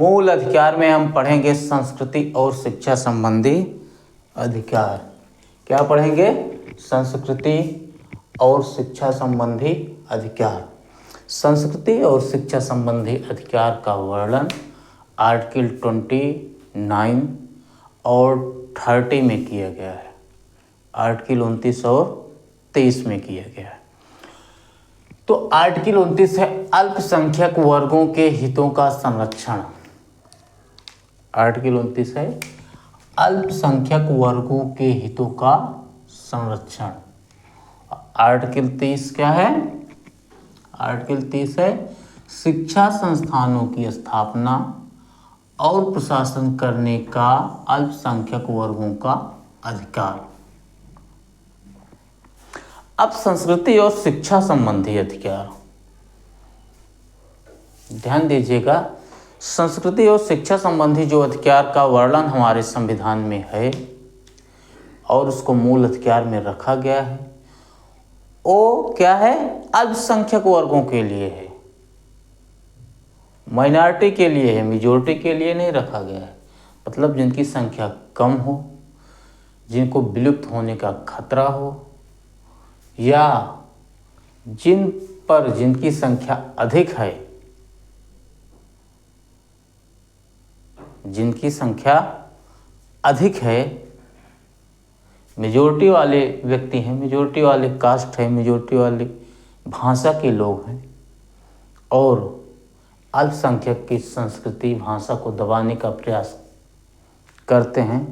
मूल अधिकार में हम पढ़ेंगे संस्कृति और शिक्षा संबंधी अधिकार। क्या पढ़ेंगे? संस्कृति और शिक्षा संबंधी अधिकार। संस्कृति और शिक्षा संबंधी अधिकार का वर्णन आर्टिकल 29 और 30 में किया गया है। आर्टिकल 29 और 23 में किया गया है। तो आर्टिकल 29 है अल्पसंख्यक वर्गों के हितों का संरक्षण। आर्टिकल 29 है अल्पसंख्यक वर्गों के हितों का संरक्षण। आर्टिकल 30 क्या है? आर्टिकल 30 है शिक्षा संस्थानों की स्थापना और प्रशासन करने का अल्पसंख्यक वर्गों का अधिकार। अब संस्कृति और शिक्षा संबंधी अधिकार, ध्यान दीजिएगा। संस्कृति और शिक्षा संबंधी जो अधिकार का वर्णन हमारे संविधान में है और उसको मूल अधिकार में रखा गया है, वो क्या है? अल्पसंख्यक वर्गों के लिए है, माइनॉरिटी के लिए है, मेजॉरिटी के लिए नहीं रखा गया है। मतलब जिनकी संख्या कम हो, जिनको विलुप्त होने का खतरा हो, या जिनकी संख्या अधिक है, जिनकी संख्या अधिक है, मेजॉरिटी वाले व्यक्ति हैं, मेजॉरिटी वाले कास्ट है, मेजॉरिटी वाले भाषा के लोग हैं और अल्पसंख्यक की संस्कृति भाषा को दबाने का प्रयास करते हैं,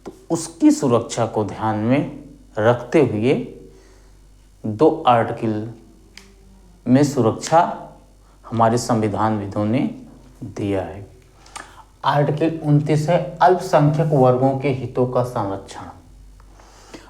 तो उसकी सुरक्षा को ध्यान में रखते हुए 2 आर्टिकल में सुरक्षा हमारे संविधानविदों ने दिया है। आर्टिकल 29 है अल्पसंख्यक वर्गों के हितों का संरक्षण।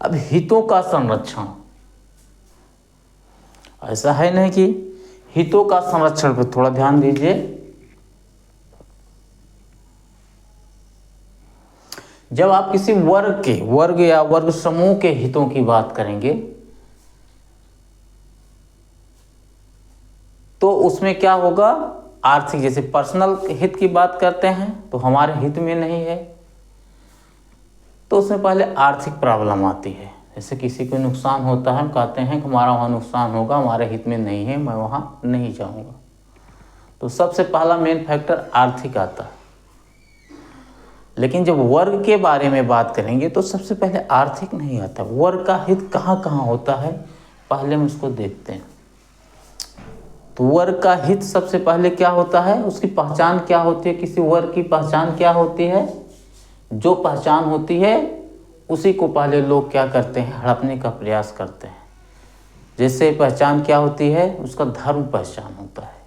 अब हितों का संरक्षण, ऐसा है नहीं कि हितों का संरक्षण पर थोड़ा ध्यान दीजिए। जब आप किसी वर्ग या वर्ग समूह के हितों की बात करेंगे तो उसमें क्या होगा? आर्थिक, जैसे पर्सनल हित की बात करते हैं तो हमारे हित में नहीं है, तो उसमें पहले आर्थिक प्रॉब्लम आती है। जैसे किसी को नुकसान होता है, हम कहते हैं कि हमारा वहाँ नुकसान होगा, हमारे हित में नहीं है, मैं वहाँ नहीं जाऊँगा। तो सबसे पहला मेन फैक्टर आर्थिक आता है। लेकिन जब वर्ग के बारे में बात करेंगे तो सबसे पहले आर्थिक नहीं आता। वर्ग का हित कहाँ कहाँ होता है, पहले हम उसको देखते हैं। तो वर्ग का हित सबसे पहले क्या होता है, उसकी पहचान क्या होती है? किसी वर्ग की पहचान क्या होती है? जो पहचान होती है उसी को पहले लोग क्या करते हैं? हड़पने का प्रयास करते हैं। जैसे पहचान क्या होती है? उसका धर्म पहचान होता है,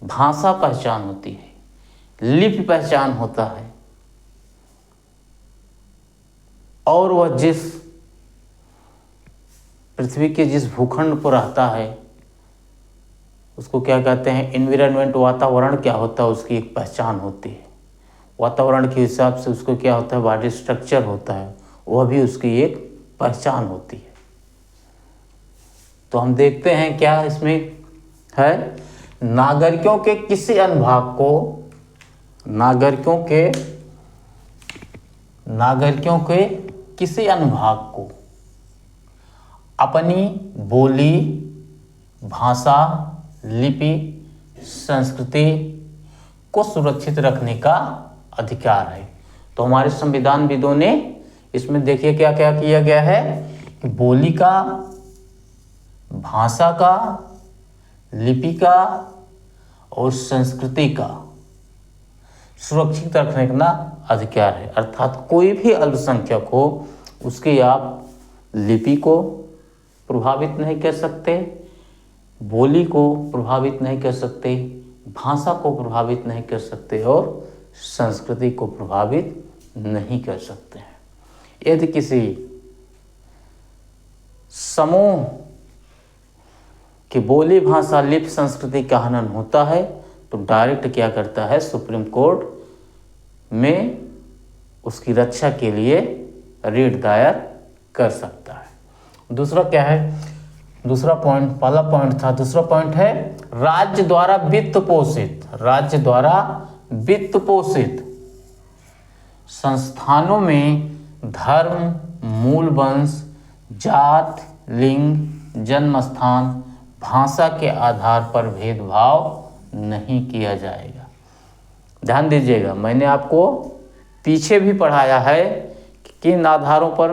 भाषा पहचान होती है, लिपि पहचान होता है, और वह जिस पृथ्वी के जिस भूखंड पर रहता है उसको क्या कहते हैं? एनवायरनमेंट, वातावरण क्या होता है, उसकी एक पहचान होती है। वातावरण के हिसाब से उसको क्या होता है? बॉडी स्ट्रक्चर होता है, वह भी उसकी एक पहचान होती है। तो हम देखते हैं क्या इसमें है? नागरिकों के किसी अनुभाग को, नागरिकों के किसी अनुभाग को अपनी बोली, भाषा, लिपि, संस्कृति को सुरक्षित रखने का अधिकार है। तो हमारे संविधानविदों ने इसमें देखिए क्या क्या किया गया है कि बोली का, भाषा का, लिपि का और संस्कृति का सुरक्षित रखने का अधिकार है। अर्थात कोई भी अल्पसंख्यक हो उसकी आप लिपि को प्रभावित नहीं कर सकते, बोली को प्रभावित नहीं कर सकते, भाषा को प्रभावित नहीं कर सकते और संस्कृति को प्रभावित नहीं कर सकते हैं। यदि किसी समूह की बोली, भाषा, लिपि, संस्कृति का हनन होता है तो डायरेक्ट क्या करता है? सुप्रीम कोर्ट में उसकी रक्षा के लिए रिट दायर कर सकता है। दूसरा क्या है? दूसरा पॉइंट, पहला पॉइंट था, दूसरा पॉइंट है राज्य द्वारा वित्त पोषित, राज्य द्वारा वित्त पोषित संस्थानों में धर्म, मूल वंश, जात, लिंग, जन्म स्थान, भाषा के आधार पर भेदभाव नहीं किया जाएगा। ध्यान दीजिएगा, मैंने आपको पीछे भी पढ़ाया है कि किन आधारों पर,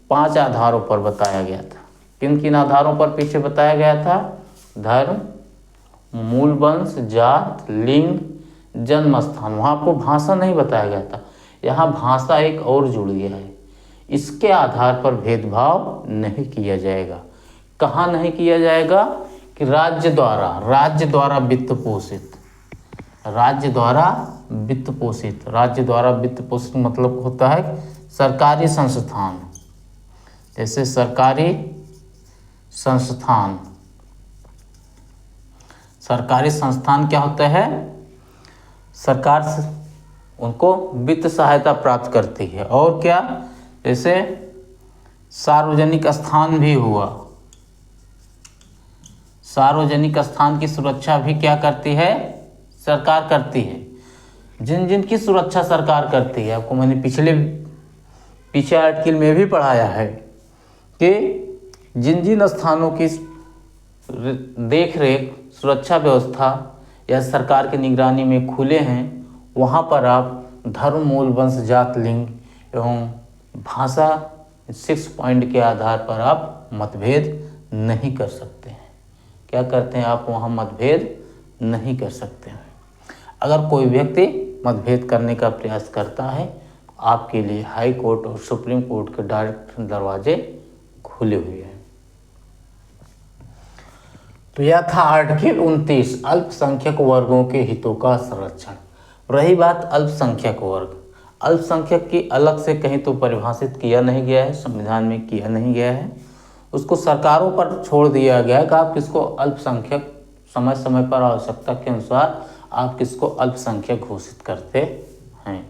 5 आधारों पर बताया गया था। किन किन आधारों पर पीछे बताया गया था? धर्म, मूल वंश, जात, लिंग, जन्म स्थान। वहाँ आपको भाषा नहीं बताया गया था, यहाँ भाषा एक और जुड़ गया है। इसके आधार पर भेदभाव नहीं किया जाएगा। कहाँ नहीं किया जाएगा? कि राज्य द्वारा वित्त पोषित, राज्य द्वारा वित्त पोषित। राज्य द्वारा वित्त पोषित मतलब होता है सरकारी संस्थान। जैसे सरकारी संस्थान, सरकारी संस्थान क्या होता है? सरकार से उनको वित्त सहायता प्राप्त करती है। और क्या? जैसे सार्वजनिक स्थान भी हुआ, सार्वजनिक स्थान की सुरक्षा भी क्या करती है? सरकार करती है। जिन जिन की सुरक्षा सरकार करती है, आपको मैंने पीछे आर्टिकल में भी पढ़ाया है कि जिन जिन स्थानों की देख रेख, सुरक्षा व्यवस्था या सरकार की निगरानी में खुले हैं, वहाँ पर आप धर्म, मूल वंश, जात, लिंग एवं भाषा 6 पॉइंट के आधार पर आप मतभेद नहीं कर सकते हैं। क्या करते हैं? आप वहाँ मतभेद नहीं कर सकते हैं। अगर कोई व्यक्ति मतभेद करने का प्रयास करता है, आपके लिए हाई कोर्ट और सुप्रीम कोर्ट के डायरेक्ट दरवाजे खुले हुए हैं। तो यह था आर्टिकल 29, अल्पसंख्यक वर्गों के हितों का संरक्षण। रही बात अल्पसंख्यक वर्ग, अल्पसंख्यक की अलग से कहीं तो परिभाषित किया नहीं गया है, संविधान में किया नहीं गया है। उसको सरकारों पर छोड़ दिया गया है कि आप किसको अल्पसंख्यक, समय समय पर आवश्यकता के अनुसार आप किसको अल्पसंख्यक घोषित करते हैं।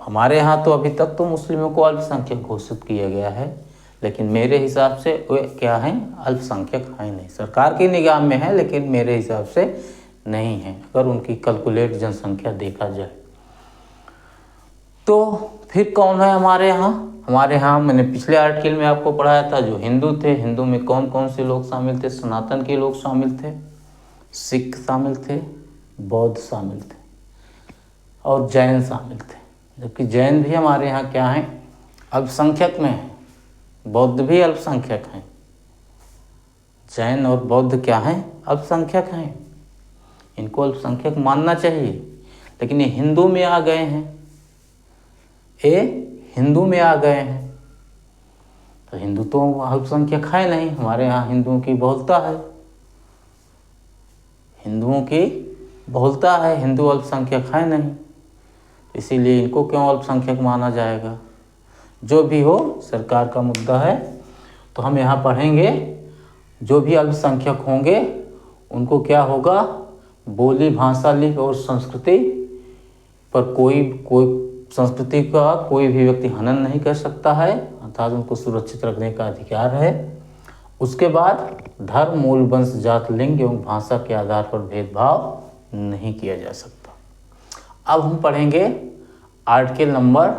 हमारे यहाँ तो अभी तक तो मुस्लिमों को अल्पसंख्यक घोषित किया गया है, लेकिन मेरे हिसाब से वे क्या हैं? अल्पसंख्यक हैं नहीं। सरकार की निगाह में है, लेकिन मेरे हिसाब से नहीं है, अगर उनकी कैलकुलेट जनसंख्या देखा जाए। तो फिर कौन है हमारे यहाँ? हमारे यहाँ मैंने पिछले आर्टिकल में आपको पढ़ाया था, जो हिंदू थे, हिंदू में कौन कौन से लोग शामिल थे? सनातन के लोग शामिल थे, सिख शामिल थे, बौद्ध शामिल थे और जैन शामिल थे। जबकि जैन भी हमारे यहाँ क्या हैं? अल्पसंख्यक में है। बौद्ध भी अल्पसंख्यक हैं। जैन और बौद्ध क्या हैं? अल्पसंख्यक हैं। इनको अल्पसंख्यक मानना चाहिए, लेकिन ये हिंदू में आ गए हैं, ये हिंदू में आ गए हैं। तो हिंदू तो अल्पसंख्यक है नहीं। हमारे यहाँ हिंदुओं की बहुलता है, हिंदुओं की बहुलता है, हिंदू अल्पसंख्यक है नहीं, इसीलिए इनको क्यों अल्पसंख्यक माना जाएगा? जो भी हो, सरकार का मुद्दा है। तो हम यहाँ पढ़ेंगे, जो भी अल्पसंख्यक होंगे उनको क्या होगा? बोली, भाषा, लिपि और संस्कृति पर कोई संस्कृति का कोई भी व्यक्ति हनन नहीं कर सकता है, अर्थात उनको सुरक्षित रखने का अधिकार है। उसके बाद धर्म, मूल वंश, जात, लिंग एवं भाषा के आधार पर भेदभाव नहीं किया जा सकता। अब हम पढ़ेंगे आर्टिकल नंबर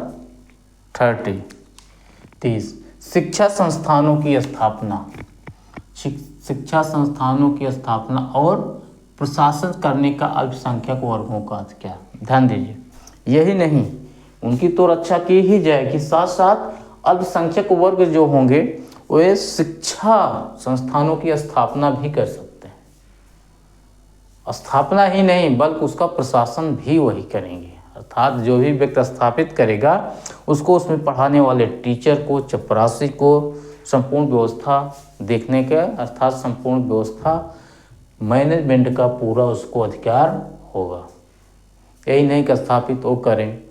30, शिक्षा संस्थानों की स्थापना। शिक्षा संस्थानों की स्थापना और प्रशासन करने का अल्पसंख्यक वर्गों का क्या? ध्यान दीजिए, यही नहीं, उनकी तो रक्षा की ही जाएगी, साथ साथ अल्पसंख्यक वर्ग जो होंगे वे शिक्षा संस्थानों की स्थापना भी कर सकते हैं। स्थापना ही नहीं, बल्कि उसका प्रशासन भी वही करेंगे। अर्थात जो भी व्यक्ति स्थापित करेगा, उसको उसमें पढ़ाने वाले टीचर को, चपरासी को संपूर्ण व्यवस्था देखने का, अर्थात संपूर्ण व्यवस्था मैनेजमेंट का पूरा उसको अधिकार होगा। यही नहीं कि स्थापित वो करें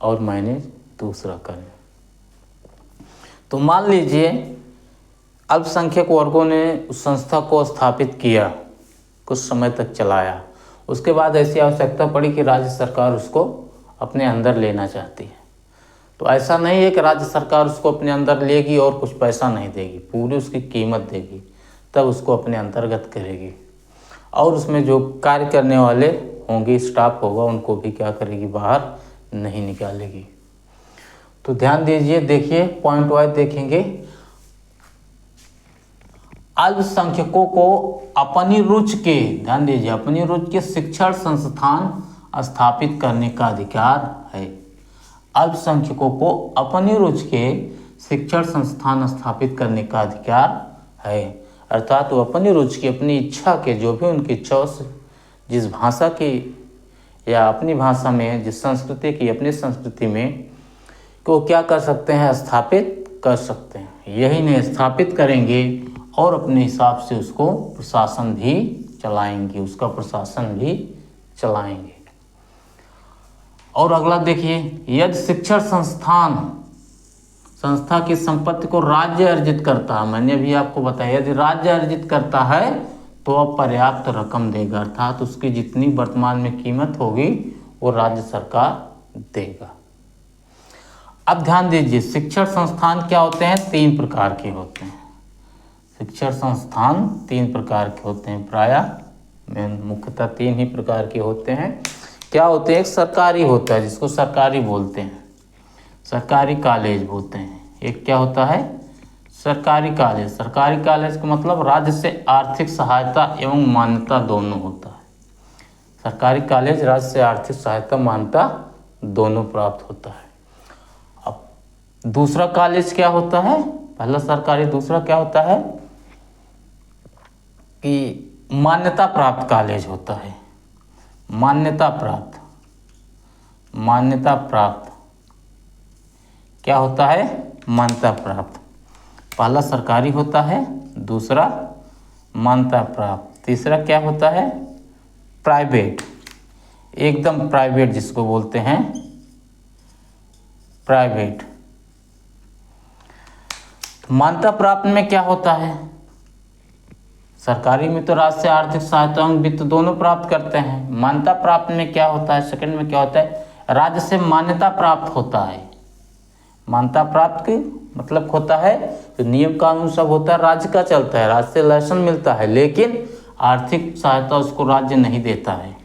और मैनेज दूसरा करें। तो मान लीजिए अल्पसंख्यक वर्गों ने उस संस्था को स्थापित किया, कुछ समय तक चलाया, उसके बाद ऐसी आवश्यकता पड़ी कि राज्य सरकार उसको अपने अंदर लेना चाहती है। तो ऐसा नहीं है कि राज्य सरकार उसको अपने अंदर लेगी और कुछ पैसा नहीं देगी, पूरी उसकी कीमत देगी, तब उसको अपने अंतर्गत करेगी। और उसमें जो कार्य करने वाले होंगे, स्टाफ होगा, उनको भी क्या करेगी, बाहर नहीं निकालेगी। तो ध्यान दीजिए, देखिए पॉइंट वाइज देखेंगे। अल्पसंख्यकों को अपनी रुचि के, ध्यान दीजिए, अपनी रुचि के शिक्षण संस्थान स्थापित करने का अधिकार है। अल्पसंख्यकों को अपनी रुचि के शिक्षण संस्थान स्थापित करने का अधिकार है, अर्थात वो अपनी रुचि की, अपनी इच्छा के, जो भी उनकी इच्छा, जिस भाषा की या अपनी भाषा में, जिस संस्कृति की, अपनी संस्कृति में, को क्या कर सकते हैं, स्थापित कर सकते हैं। यही नहीं, स्थापित करेंगे और अपने हिसाब से उसको प्रशासन भी चलाएंगे, उसका प्रशासन भी चलाएंगे। और अगला देखिए, यदि शिक्षण संस्था की संपत्ति को राज्य अर्जित करता है, मैंने भी आपको बताया, यदि राज्य अर्जित करता है तो अब पर्याप्त रकम देगा, अर्थात उसकी जितनी वर्तमान में कीमत होगी वो राज्य सरकार देगा। अब ध्यान दीजिए, शिक्षण संस्थान क्या होते हैं, 3 प्रकार के होते हैं। शिक्षण संस्थान 3 प्रकार के होते हैं, प्रायः मुख्यतः 3 ही प्रकार के होते हैं। क्या होते हैं, एक सरकारी होता है जिसको सरकारी बोलते हैं, सरकारी कॉलेज बोलते हैं। एक क्या होता है, सरकारी कॉलेज। सरकारी कॉलेज का मतलब राज्य से आर्थिक सहायता एवं मान्यता दोनों होता है। सरकारी कॉलेज राज्य से आर्थिक सहायता, मान्यता दोनों प्राप्त होता है। अब दूसरा कॉलेज क्या होता है, पहला सरकारी, दूसरा क्या होता है कि मान्यता प्राप्त कॉलेज होता है। मान्यता प्राप्त क्या होता है, मान्यता प्राप्त। पहला सरकारी होता है, दूसरा मान्यता प्राप्त, तीसरा क्या होता है, प्राइवेट, एकदम प्राइवेट जिसको बोलते हैं प्राइवेट। मान्यता प्राप्त में क्या होता है, सरकारी में तो राज्य से आर्थिक सहायता एवं वित्त दोनों प्राप्त करते हैं। मान्यता प्राप्त में क्या होता है, सेकंड में क्या होता है, राज्य से मान्यता प्राप्त होता है। मान्यता प्राप्त की मतलब होता है जो नियम कानून सब होता है राज्य का चलता है, राज्य से लाइसेंस मिलता है, लेकिन आर्थिक सहायता उसको राज्य नहीं देता है।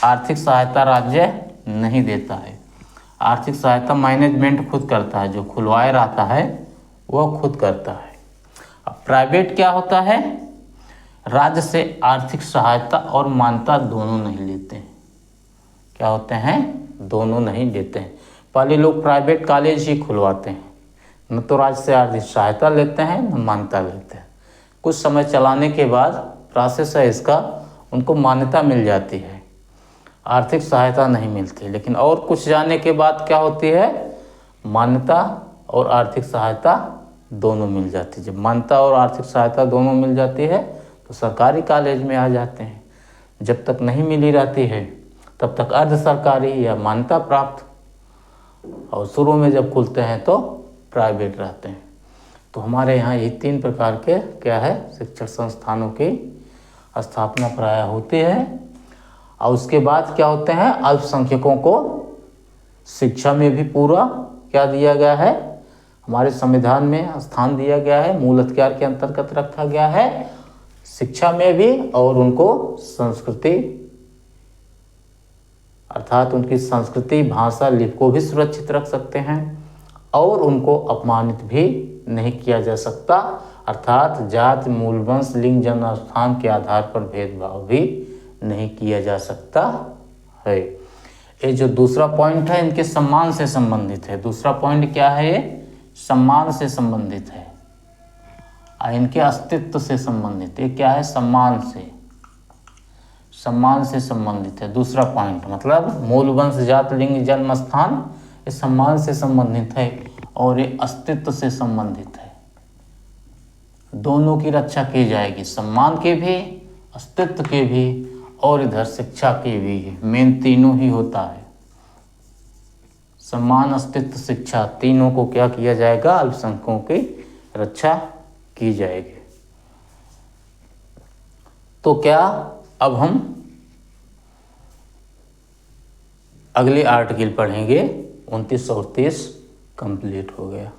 आर्थिक सहायता राज्य नहीं देता है, आर्थिक सहायता मैनेजमेंट खुद करता है, जो खुलवाए रहता है वह खुद करता है। अब प्राइवेट क्या होता है, राज्य से आर्थिक सहायता और मान्यता दोनों नहीं लेते हैं। क्या होते हैं, दोनों नहीं लेते हैं। पहले लोग प्राइवेट कॉलेज ही खुलवाते हैं, न तो राज्य से आर्थिक सहायता लेते हैं न मान्यता लेते हैं। कुछ समय चलाने के बाद प्रोसेस है इसका, उनको मान्यता मिल जाती है, आर्थिक सहायता नहीं मिलती। लेकिन और कुछ जाने के बाद क्या होती है, मान्यता और आर्थिक सहायता दोनों मिल जाती है। जब मान्यता और आर्थिक सहायता दोनों मिल जाती है तो सरकारी कॉलेज में आ जाते हैं। जब तक नहीं मिली रहती है तब तक अर्ध सरकारी या मान्यता प्राप्त, और शुरू में जब खुलते हैं तो प्राइवेट रहते हैं। तो हमारे यहाँ ये 3 प्रकार के क्या है, शिक्षण संस्थानों की स्थापना प्रायः होती है। और उसके बाद क्या होते हैं, अल्पसंख्यकों को शिक्षा में भी पूरा क्या दिया गया है, हमारे संविधान में स्थान दिया गया है, मूल अधिकार के अंतर्गत रखा गया है, शिक्षा में भी, और उनको संस्कृति अर्थात उनकी संस्कृति, भाषा, लिपि को भी सुरक्षित रख सकते हैं, और उनको अपमानित भी नहीं किया जा सकता, अर्थात जाति, मूल वंश, लिंग, जन्म स्थान के आधार पर भेदभाव भी नहीं किया जा सकता है। ये जो दूसरा पॉइंट है इनके सम्मान से संबंधित है। दूसरा पॉइंट क्या है, ये सम्मान से संबंधित है, इनके अस्तित्व से संबंधित। ये क्या है, सम्मान से संबंधित है। दूसरा पॉइंट मतलब मूल वंश, जाति, लिंग, जन्म स्थान, ये सम्मान से संबंधित है और ये अस्तित्व से संबंधित है। दोनों की रक्षा की जाएगी, सम्मान के भी, अस्तित्व के भी, और इधर शिक्षा के भी। मेन तीनों ही होता है, सम्मान, अस्तित्व, शिक्षा, तीनों को क्या किया जाएगा, अल्पसंख्यकों की रक्षा की जाएगी। तो क्या अब हम अगले आर्टिकल पढ़ेंगे, 29 और 30 कंप्लीट हो गया।